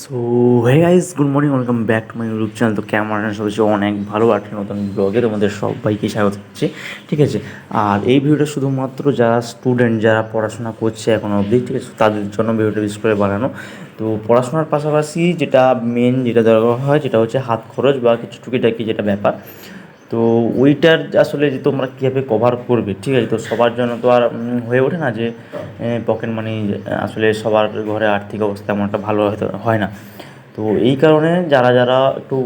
So hey guys, good morning, welcome back to my YouTube channel. তো কেমন সবাই অনেক ভালো একটা নতুন ব্লগে তোমাদের সবাইকে স্বাগত হচ্ছে। ঠিক আছে, আর এই ভিডিওটা শুধুমাত্র যারা স্টুডেন্ট, যারা পড়াশোনা করছে এখনও অবধি, ঠিক আছে, তাদের জন্য ভিডিওটা বিশেষ করে বানানো। তো পড়াশোনার পাশাপাশি যেটা মেন যেটা দরকার হয়, যেটা হচ্ছে হাত খরচ বা কিছু টুকিটাকি যেটা ব্যাপার। তো ওইটার আসলে যে তোমরা কীভাবে কভার করবে, ঠিক আছে। তো সবার জন্য তো আর হয়ে ওঠে না যে পকেট মানি, আসলে সবার ঘরে আর্থিক অবস্থা তেমন একটা ভালো হয়তো হয় না। তো এই কারণে যারা যারা একটু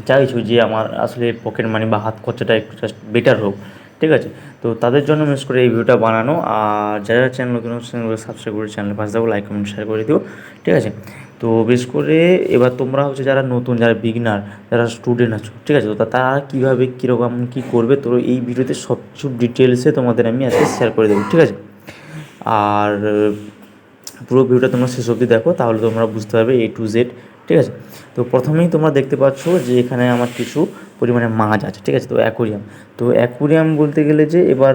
চাইছো যে আমার আসলে পকেট মানি বা হাত খরচাটা একটু জাস্ট বেটার হোক, ঠিক আছে, তো তাদের জন্য বিশেষ করে এই ভিডিওটা বানানো। আর যারা চ্যানেল নতুন চ্যানেলগুলো সাবস্ক্রাইব করে চ্যানেল পাশে দেবো, লাইক কমেন্ট শেয়ার করে দিও, ঠিক আছে। তো বিশেষ করে এবার তোমরা হচ্ছে যারা নতুন, যারা বিগিনার, যারা স্টুডেন্ট আছো, ঠিক আছে, তো তারা কীভাবে কীরকম কী করবে, তো এই ভিডিওতে সব কিছু ডিটেলসে তোমাদের আমি আজকে শেয়ার করে দেবো, ঠিক আছে। আর পুরো ভিডিওটা তোমরা শেষ অবধি দেখো, তাহলে তোমরা বুঝতে পারবে A to Z, ঠিক আছে। তো প্রথমেই তোমরা দেখতে পাচ্ছ যে এখানে আমার কিছু পরিমাণে মাছ আছে, ঠিক আছে। তো অ্যাকোরিয়াম, তো অ্যাকোরিয়াম বলতে গেলে যে এবার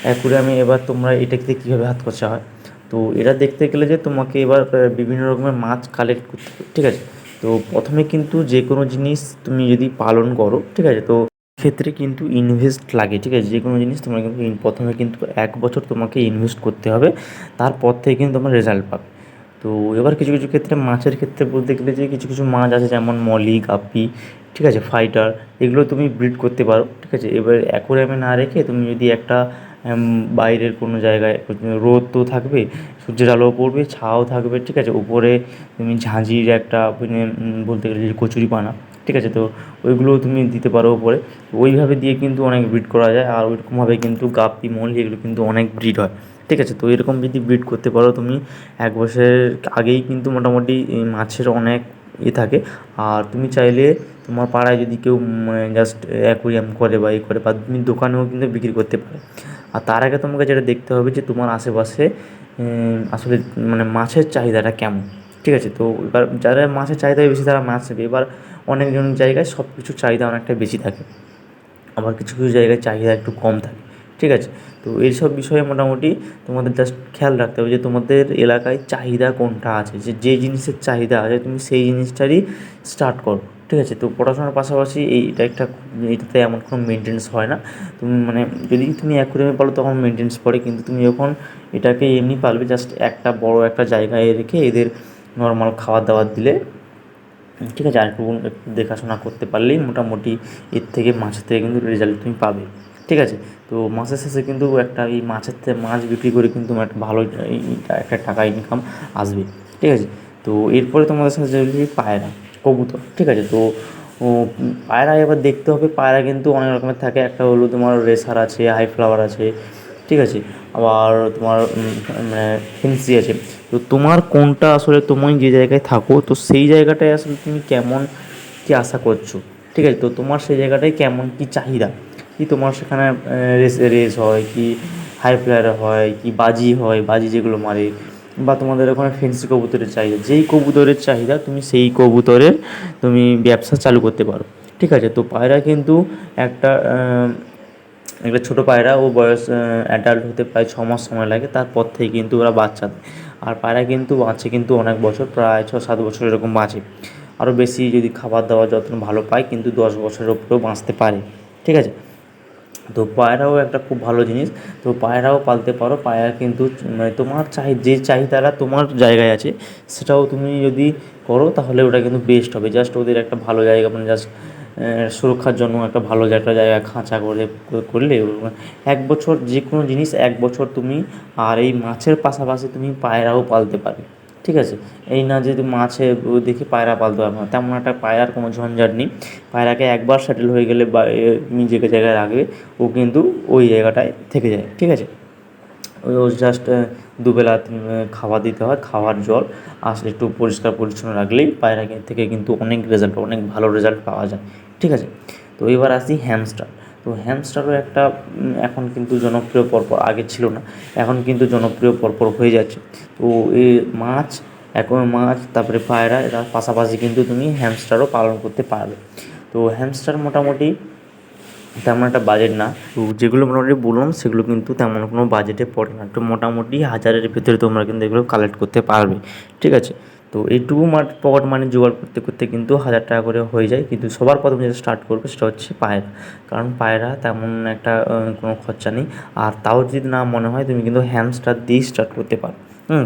অ্যাকোরিয়ামে এবার তোমরা এটাকে কীভাবে হাত খরচা হয়, তো এটা দেখতে গেলে যে তোমাকে এবার বিভিন্ন রকমের মাছ কালেক্ট করতে হবে, ঠিক আছে। তো প্রথমে কিন্তু যে কোনো জিনিস তুমি যদি পালন করো, ঠিক আছে, তো ক্ষেত্রে কিন্তু ইনভেস্ট লাগে, ঠিক আছে। যে কোনো জিনিস তোমার কিন্তু প্রথমে কিন্তু 1 বছর তোমাকে ইনভেস্ট করতে হবে, তারপর থেকে কিন্তু তোমার রেজাল্ট পাবে। তো এবার কিছু কিছু ক্ষেত্রে মাছের ক্ষেত্রে বলতে গেলে যে কিছু কিছু মাছ আছে, যেমন মলি, গাপ্পি, ঠিক আছে, ফাইটার, এগুলো তুমি ব্রিড করতে পারো, ঠিক আছে। এবার অ্যাকোরিয়ামে না রেখে তুমি যদি একটা বাইরের কোনো জায়গায়, রোদ তো থাকবে, সূর্যের আলোও পড়বে, ছাও থাকবে, ঠিক আছে, উপরে তুমি ঝাঁঝির একটা মানে বলতে গেলে যে কচুরিপানা, ঠিক আছে, তো ওইগুলোও তুমি দিতে পারো উপরে। ওইভাবে দিয়ে কিন্তু অনেক ব্রিড করা যায়, আর ওইরকমভাবে কিন্তু গাপ্পি, মলি এগুলো কিন্তু অনেক ব্রিড হয়, ঠিক আছে। তো এরকম যদি ব্রিড করতে পারো তুমি, 1 বছরের আগেই কিন্তু মোটামুটি এই মাছের অনেক থাকে। আর তুমি চাইলে তোমার পাড়ায় যদি কেউ মানে জাস্ট অ্যাকোরিয়াম করে বা করে, বা তুমি দোকানেও কিন্তু বিক্রি করতে পারো। আর তার আগে তোমাকে যেটা দেখতে হবে যে তোমার আশেপাশে আসলে মানে মাছের চাহিদাটা কেমন, ঠিক আছে। তো এবার যারা মাছের চাহিদা বেশি তারা মাছ নেবে। এবার অনেকজন জায়গায় সব কিছুর চাহিদা অনেকটা বেশি থাকে, আবার কিছু কিছু জায়গায় চাহিদা একটু কম থাকে, ঠিক আছে। তো এইসব বিষয়ে মোটামুটি তোমাদের জাস্ট খেয়াল রাখতে হবে যে তোমাদের এলাকায় চাহিদা কোনটা আছে, যে যে জিনিসের চাহিদা আছে তুমি সেই জিনিসটারই স্টার্ট করো, ঠিক আছে। তো পড়াশোনার পাশাপাশি এইটা একটা, এটাতে এমন কোনো মেনটেন্স হয় না। তুমি মানে যদি তুমি অ্যাকুয়ারিয়ামে পালো তখন মেনটেন্স পড়ে, কিন্তু তুমি যখন এটাকে এমনি পালবে, জাস্ট একটা বড় একটা জায়গায় রেখে এদের নর্মাল খাবার দাবার দিলে, ঠিক আছে, আর একটু দেখাশোনা করতে পারলেই মোটামুটি এর থেকে, মাছের থেকে কিন্তু রেজাল্ট তুমি পাবে, ঠিক আছে। তো মাসের শেষে কিন্তু একটা এই মাছের থেকে মাছ বিক্রি করে কিন্তু একটা ভালো একটা টাকা ইনকাম আসবে, ঠিক আছে। তো এরপরে তোমাদের সাথে যদি পায়রা, কবুতর, ঠিক আছে। তো পায়রা এবার দেখতে হবে, পায়রা কিন্তু অনেক রকমের থাকে। একটা হলো তোমার রেসার আছে, হাই ফ্লাওয়ার আছে, ঠিক আছে, আবার তোমার মানে ফেন্সি আছে। তো তোমার কোনটা আসলে, তুমি যে জায়গায় থাকো তো সেই জায়গাটায় আসলে তুমি কেমন কী আশা করছো, ঠিক আছে। তো তোমার সেই জায়গাটায় কেমন কী চাহিদা, কি তোমার সেখানে রেস রেস হয় কি, হাই ফ্লায়ার হয় কি, বাজি হয়, বাজি যেগুলো মারে, বা তোমাদের ওখানে ফেন্সি কবুতরের চাহিদা, যেই কবুতরের চাহিদা তুমি সেই কবুতরের তুমি ব্যবসা চালু করতে পারো, ঠিক আছে। তো পায়রা কিন্তু একটা একটা ছোটো পায়রা, ও বয়স অ্যাডাল্ট হতে প্রায় 6 মাস সময় লাগে, তারপর থেকে কিন্তু ওরা বাচ্চা দেয়। আর পায়রা কিন্তু বাঁচে কিন্তু অনেক বছর, প্রায় 6-7 বছর এরকম বাঁচে। আরও বেশি যদি খাবার দাবার যত্ন ভালো পায় কিন্তু 10 বছরের উপরেও বাঁচতে পারে, ঠিক আছে। তো পায়রাও একটা খুব ভালো জিনিস। তো পায়রাও পালতে পারো। পায়রা কিন্তু মানে তোমার যে চাহিদাটা তোমার জায়গায় আছে সেটাও তুমি যদি করো তাহলে ওটা কিন্তু বেস্ট হবে। জাস্ট ওদের একটা ভালো জায়গা, মানে জাস্ট সুরক্ষার জন্য একটা ভালো একটা জায়গা খাঁচা করে করলে 1 বছর যে কোনো জিনিস 1 বছর তুমি, আর এই মাছের পাশাপাশি তুমি পায়রাও পালতে পারবে, ঠিক আছে। এই না যে মাছে দেখে পায়রা পালতে পারবে না, তেমন একটা পায়রার কোনো ঝঞ্ঝাট নেই। পায়রাকে একবার সেটেল হয়ে গেলে বা নিজেকে জায়গায় রাখবে, ও কিন্তু ওই জায়গাটায় থেকে যায়, ঠিক আছে। ও জাস্ট দুবেলা খাবার দিতে হয়, খাবার জল আসলে একটু পরিষ্কার পরিচ্ছন্ন রাখলেই পায়রা থেকে কিন্তু অনেক রেজাল্ট, অনেক ভালো রেজাল্ট পাওয়া যায়, ঠিক আছে। তো এবার আসি হ্যামস্টার। তো হ্যামস্টারও একটা এখন কিন্তু জনপ্রিয়, পরপর আগে ছিল না, এখন কিন্তু জনপ্রিয় পরপর হয়ে যাচ্ছে। তো এই মাছ, এখন মাছ তারপরে পায়রা, এটার পাশাপাশি কিন্তু তুমি হ্যামস্টারও পালন করতে পারবে। তো হ্যামস্টার মোটামুটি তেমন একটা বাজেট না। তো যেগুলো মোটামুটি বললাম সেগুলো কিন্তু তেমন কোনো বাজেটে পড়ে না, তো মোটামুটি 1000-এর ভেতরে তোমরা কিন্তু এগুলো কালেক্ট করতে পারবে, ঠিক আছে। তো এইটুকু পকেট মানি জোগাড় করতে করতে কিন্তু 1,000 টাকা করে হয়ে যায়। কিন্তু সবার প্রথমে যেটা স্টার্ট করবে সেটা হচ্ছে পায়রা, কারণ পায়রা তেমন একটা কোনো খরচা নেই। আর তাও যদি না মনে হয় তুমি কিন্তু হ্যামস্টার দিয়েই স্টার্ট করতে পারো।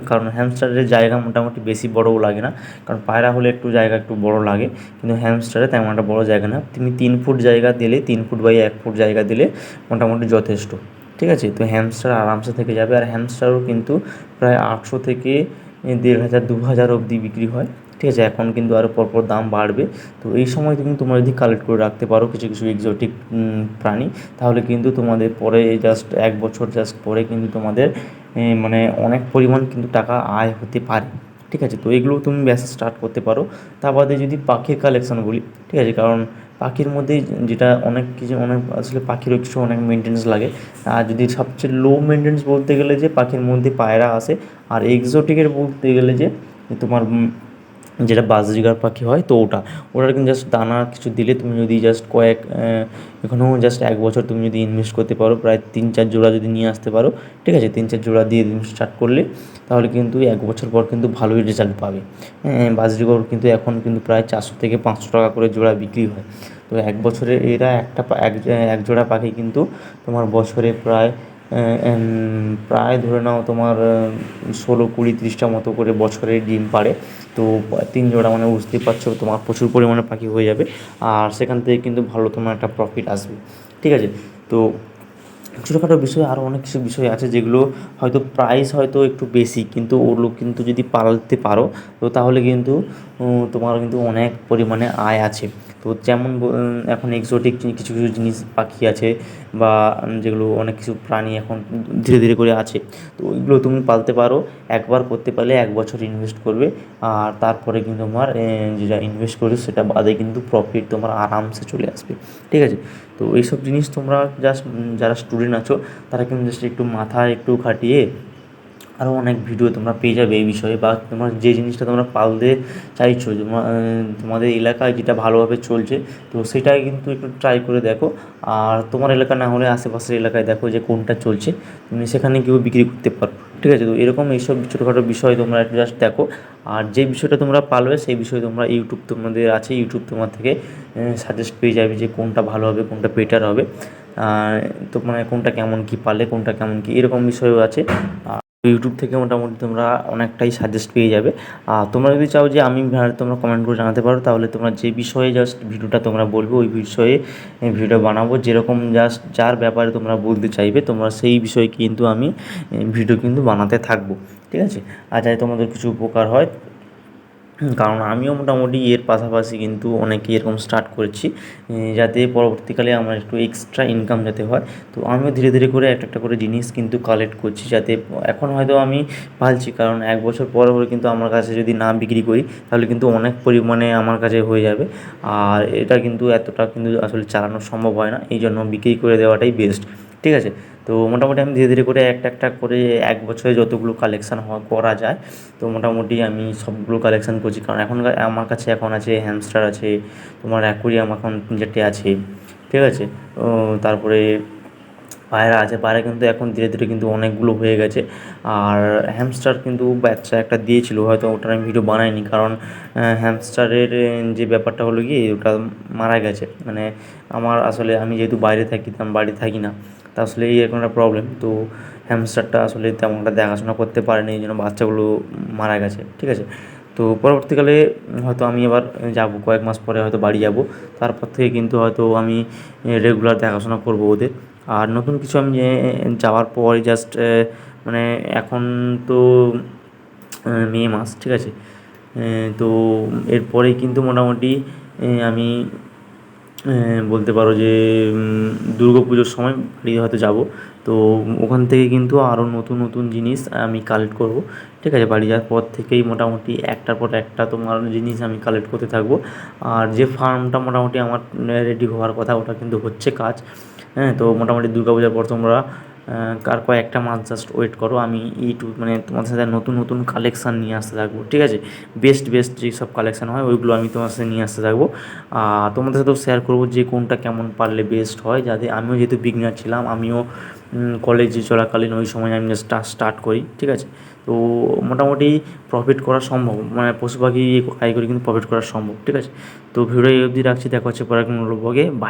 কারণ হ্যামস্টারের জায়গা মোটামুটি বেশি বড়ও লাগে না, কারণ পায়রা হলে একটু জায়গা একটু বড় লাগে, কিন্তু হ্যামস্টারে তেমন একটা বড় জায়গা না। তুমি 3 ফুট জায়গা দিলে, 3 ফুট বাই 1 ফুট জায়গা দিলে মোটামুটি যথেষ্ট। ঠিক আছে, তো হ্যামস্টার আরামসে থেকে যাবে। আর হ্যামস্টারও কিন্তু প্রায় 800 থেকে 1,500 2,000 অবধি বিক্রি হয়। ঠিক আছে, এখন কিন্তু আরও পরপর দাম বাড়বে। তো এই সময় তুমি তোমরা যদি কালেক্ট করে রাখতে পারো কিছু কিছু এক্সোটিক প্রাণী, তাহলে কিন্তু তোমাদের পরে জাস্ট 1 বছর জাস্ট পরে কিন্তু তোমাদের মানে অনেক পরিমাণ কিন্তু টাকা আয় হতে পারে। ঠিক আছে, তো এগুলো তুমি ব্যবসা স্টার্ট করতে পারো। তা বাদে যদি পাখির কালেকশন বলি, ঠিক আছে, কারণ পাখির মধ্যেই যেটা অনেক কিছু, অনেক আসলে পাখিরও কিছু অনেক মেনটেন্স লাগে। আর যদি সবচেয়ে লো মেনটেন্স বলতে গেলে যে পাখির মধ্যে পায়রা আসে। আর এক্সোটিকের বলতে গেলে যে তোমার যেটা বাজরিগার পাখি হয়, তো ওটার কিন্তু জাস্ট দানা কিছু দিলে তুমি যদি জাস্ট এখনও জাস্ট 1 বছর তুমি যদি ইনভেস্ট করতে পারো, প্রায় 3-4 জোড়া যদি নিয়ে আসতে পারো, ঠিক আছে, 3-4 জোড়া দিয়ে দিন স্টার্ট করলে, তাহলে কিন্তু 1 বছর পর কিন্তু ভালোই রেজাল্ট পাবে। বাজরিগর কিন্তু এখন কিন্তু প্রায় 400 থেকে 500 টাকা করে জোড়া বিক্রি হয়। তো 1 বছরে এরা এক জোড়া পাখি কিন্তু তোমার বছরে প্রায় ধরে নাও তোমার 16, 20, 30টা মতো করে বছরে ডিম পাড়ে। তো 3 জোড়া মানে বুঝতেই পারছো তোমার প্রচুর পরিমাণে পাখি হয়ে যাবে। আর সেখান থেকে কিন্তু ভালো তোমার একটা প্রফিট আসবে। ঠিক আছে, তো ছোটোখাটো বিষয় আরও অনেক কিছু বিষয় আছে যেগুলো হয়তো প্রাইস হয়তো একটু বেশি, কিন্তু ওগুলো কিন্তু যদি পালতে পারো, তো তাহলে কিন্তু তোমার কিন্তু অনেক পরিমাণে আয় আছে। তো যেমন এখন এক্সোটিক কিছু কিছু জিনিস পাখি আছে, বা যেগুলো অনেক কিছু প্রাণী এখন ধীরে ধীরে করে আছে। তো ওইগুলো তুমি পালতে পারো। একবার করতে পারলে 1 বছর ইনভেস্ট করবে, আর তারপরে কিন্তু তোমার যেটা ইনভেস্ট করবে সেটা বাদে কিন্তু প্রফিট তোমার আরামসে চলে আসবে। ঠিক আছে, তো এইসব জিনিস তোমরা জাস্ট যারা স্টুডেন্ট আছো তারা কিন্তু জাস্ট একটু মাথায় একটু খাটিয়ে আরও অনেক ভিডিও তোমরা পেয়ে যাবে এই বিষয়ে, বা তোমার যে জিনিসটা তোমরা পালতে চাইছো, তোমাদের এলাকায় যেটা ভালোভাবে চলছে, তো সেটাই কিন্তু একটু ট্রাই করে দেখো। আর তোমার এলাকা না হলে আশেপাশের এলাকায় দেখো যে কোনটা চলছে, তুমি সেখানে গিয়েও বিক্রি করতে পারো। ঠিক আছে, তো এরকম এইসব ছোটোখাটো বিষয় তোমরা একটু জাস্ট দেখো। আর যে বিষয়টা তোমরা পালবে সেই বিষয়ে তোমরা ইউটিউব তোমাদের আছে, ইউটিউব তোমার থেকে সাজেস্ট পেয়ে যাবে যে কোনটা ভালো হবে, কোনটা বেটার হবে। তো মানে কোনটা কেমন কী পারলে কোনটা কেমন কী এরকম বিষয়ও আছে। ইউটিউব থেকে মোটামুটি তোমরা অনেকটাই সাজেস্ট পেয়ে যাবে। আর তোমরা যদি চাও যে আমি তোমরা কমেন্ট করে জানাতে পারো, তাহলে তোমরা যে বিষয়ে জাস্ট ভিডিওটা তোমরা বলবে ওই বিষয়ে ভিডিও বানাবো। যেরকম জাস্ট যার ব্যাপারে তোমরা বলতে চাইবে তোমরা সেই বিষয়ে কিন্তু আমি ভিডিও কিন্তু বানাতে থাকবো। ঠিক আছে, আর যাতে তোমাদের কিছু উপকার হয়, কারণ আমিও মোটামুটি এর পাশাপাশি কিন্তু অনেকে এরকম স্টার্ট করেছি, যাতে পরবর্তীকালে আমার একটু এক্সট্রা ইনকাম যাতে হয়। তো আমিও ধীরে ধীরে করে একটা একটা করে জিনিস কিন্তু কালেক্ট করছি, যাতে এখন হয়তো আমি পালছি, কারণ 1 বছর পরে পরে কিন্তু আমার কাছে যদি না বিক্রি করি তাহলে কিন্তু অনেক পরিমাণে আমার কাছে হয়ে যাবে। আর এটা কিন্তু এতটা কিন্তু আসলে চালানো সম্ভব হয় না, এই জন্য বিক্রি করে দেওয়াটাই বেস্ট। ঠিক আছে, তো মোটামুটি আমি ধীরে ধীরে করে একটা একটা করে 1 বছরে যতগুলো কালেকশান করা যায়, তো মোটামুটি আমি সবগুলো কালেকশান করছি। কারণ এখন আমার কাছে এখন আছে হ্যামস্টার আছে, তোমার অ্যাকুরিয়াম এখন 3-4টে আছে। ঠিক আছে, তারপরে পায়রা আছে, পায়রা কিন্তু এখন ধীরে ধীরে কিন্তু অনেকগুলো হয়ে গেছে। আর হ্যামস্টার কিন্তু বাচ্চা একটা দিয়েছিল, হয়তো ওটার আমি ভিডিও বানাইনি, কারণ হ্যামস্টারের যে ব্যাপারটা হলো কি ওটা মারা গেছে। মানে আমার আসলে আমি যেহেতু বাইরে থাকি, আমি বাড়িতে থাকি না, তা আসলে এই এখন একটা প্রবলেম। তো হ্যামস্টারটা আসলে তেমন একটা দেখাশোনা করতে পারেনি, এই জন্য বাচ্চাগুলো মারা গেছে। ঠিক আছে, তো পরবর্তীকালে হয়তো আমি এবার যাব, কয়েক মাস পরে হয়তো বাড়ি যাব, তারপর থেকে কিন্তু হয়তো আমি রেগুলার দেখাশোনা করব ওদের। আর নতুন কিছু আমি যাওয়ার পরে জাস্ট মানে এখন তো মে মাস, ঠিক আছে, তো এরপরেই কিন্তু মোটামুটি আমি বলতে পারো যে দুর্গা পুজোর সময় বাড়ি হয়তো যাব। তো ওখান থেকে কিন্তু আরও নতুন নতুন জিনিস আমি কালেক্ট করব। ঠিক আছে, বাড়ি যাওয়ার পর থেকেই মোটামুটি একটার পর একটা তোমার জিনিস আমি কালেক্ট করতে থাকবো। আর যে ফার্মটা মোটামুটি আমার রেডি হওয়ার কথা ওটা কিন্তু হচ্ছে কাজ। হ্যাঁ, তো মোটামুটি দুর্গা পূজার পর তোমরা কার কয়েকটা মাস জাস্ট ওয়েট করো, আমি মানে তোমাদের সাথে নতুন নতুন কালেকশান নিয়ে আসতে থাকবো, ঠিক আছে? বেস্ট বেস্ট যেসব কালেকশান হয় ওইগুলো আমি তোমার সাথে নিয়ে আসতে থাকবো। তোমাদের সাথেও শেয়ার করবো যে কোনটা কেমন পারলে বেস্ট হয়, যাতে আমিও যেহেতু বিগিনার ছিলাম, আমিও কলেজে চলাকালীন ওই সময় আমি স্টার্ট করি, ঠিক আছে? তো মোটামুটি প্রফিট করা সম্ভব, মানে পশু পাখি আয় করে কিন্তু প্রফিট করা সম্ভব, ঠিক আছে? তো ভিডিও এই অবধি রাখছি, দেখা হচ্ছে পরে কোনো ব্লগে।